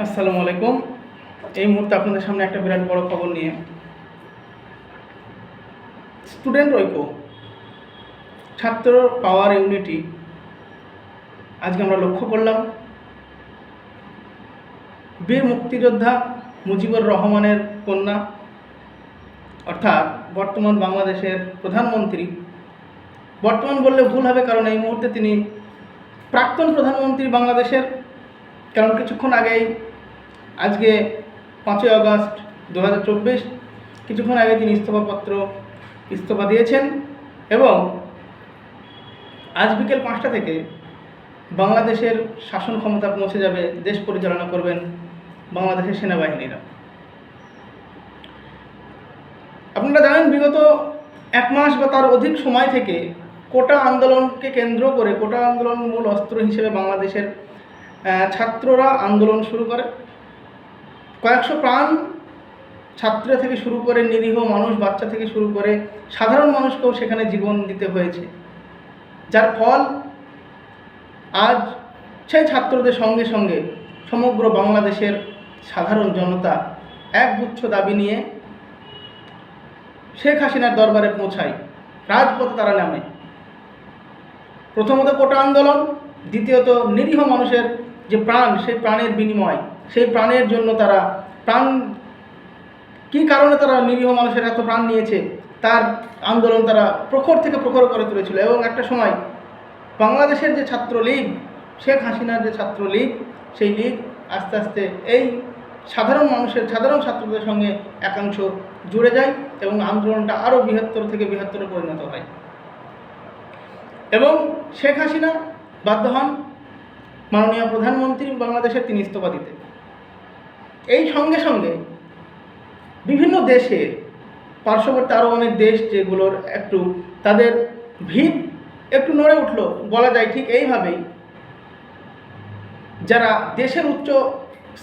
আসসালামু আলাইকুম। এই মুহূর্তে আপনাদের সামনে একটা বিরাট বড় খবর নিয়ে স্টুডেন্ট ঐক্য, ছাত্র পাওয়ার ইউনিটি আজকে আমরা লক্ষ্য করলাম। বীর মুক্তিযোদ্ধা মুজিবুর রহমানের কন্যা, অর্থাৎ বর্তমান বাংলাদেশের প্রধানমন্ত্রী, বর্তমান বললে ভুল হবে কারণ এই মুহূর্তে তিনি প্রাক্তন প্রধানমন্ত্রী বাংলাদেশের। কারণ কিছুক্ষণ আগেই, আজকে 5ই আগস্ট 2024, কিছুক্ষণ আগে তিনি ইস্তফা দিয়েছেন এবং আজ বিকেল 5টা থেকে বাংলাদেশের শাসন ক্ষমতা পৌঁছে যাবে, দেশ পরিচালনা করবেন বাংলাদেশের সেনাবাহিনীরা। আপনারা জানেন বিগত 1 মাস বা তার অধিক সময় থেকে কোটা আন্দোলনকে কেন্দ্র করে, কোটা আন্দোলন মূল অস্ত্র হিসেবে বাংলাদেশের ছাত্ররা আন্দোলন শুরু করে। কয়েকশো প্রাণ, ছাত্র থেকে শুরু করে নিরীহ মানুষ, বাচ্চা থেকে শুরু করে সাধারণ মানুষকেও সেখানে জীবন দিতে হয়েছে, যার ফল আজ সেই ছাত্রদের সঙ্গে সঙ্গে সমগ্র বাংলাদেশের সাধারণ জনতা একগুচ্ছ দাবি নিয়ে শেখ হাসিনার দরবারে পৌঁছায়, রাজপথে তারা নামে। প্রথমত কোটা আন্দোলন, দ্বিতীয়ত নিরীহ মানুষের যে প্রাণ, সেই প্রাণের বিনিময়, সেই প্রাণের জন্য তারা কী কারণে তারা নিরীহ মানুষের এত প্রাণ নিয়েছে তার আন্দোলন তারা প্রখর থেকে প্রখর করে তুলেছিল। এবং একটা সময় বাংলাদেশের যে ছাত্রলীগ, শেখ হাসিনার যে ছাত্রলীগ, সেই লীগ আস্তে আস্তে এই সাধারণ ছাত্রদের সঙ্গে একাংশ জুড়ে যায় এবং আন্দোলনটা আরও বৃহত্তর থেকে বৃহত্তরে পরিণত হয় এবং শেখ হাসিনা বাধ্য হন মাননীয় প্রধানমন্ত্রী বাংলাদেশের তিনি ইস্তফা দিতে। এই সঙ্গে সঙ্গে বিভিন্ন দেশে, পার্শ্ববর্তী আরও অনেক দেশ যেগুলোর একটু তাদের ভিত একটু নড়ে উঠল বলা যায়, ঠিক এইভাবেই যারা দেশের উচ্চ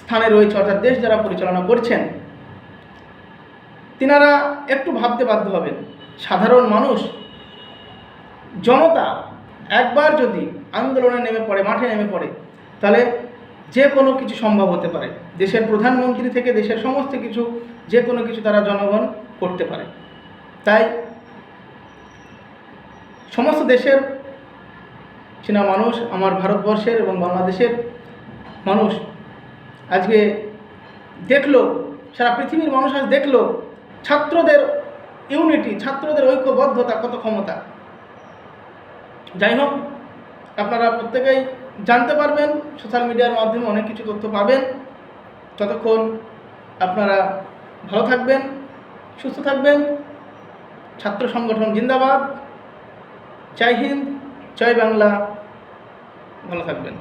স্থানে রয়েছে, অর্থাৎ দেশ যারা পরিচালনা করছেন, তিনারা একটু ভাবতে বাধ্য হবেন। সাধারণ মানুষ, জনতা একবার যদি আন্দোলনে নেমে পড়ে, মাঠে নেমে পড়ে, তাহলে যে কোনো কিছু সম্ভব হতে পারে। দেশের প্রধানমন্ত্রী থেকে দেশের সমস্ত কিছু, যে কোনো কিছু তারা জনগণ করতে পারে। তাই সমস্ত দেশের চীনা মানুষ, আমার ভারতবর্ষের এবং বাংলাদেশের মানুষ আজকে দেখলো, সারা পৃথিবীর মানুষ আজ দেখলো ছাত্রদের ইউনিটি, ছাত্রদের ঐক্যবদ্ধতা, কত ক্ষমতা। যাই হোক, আপনারা প্রত্যেকেই জানতে পারবেন, সোশ্যাল মিডিয়ার মাধ্যমে অনেক কিছু তথ্য পাবেন। ততক্ষণ আপনারা ভালো থাকবেন, সুস্থ থাকবেন। ছাত্র সংগঠন জিন্দাবাদ। জয় হিন্দ, জয় বাংলা। ভালো থাকবেন।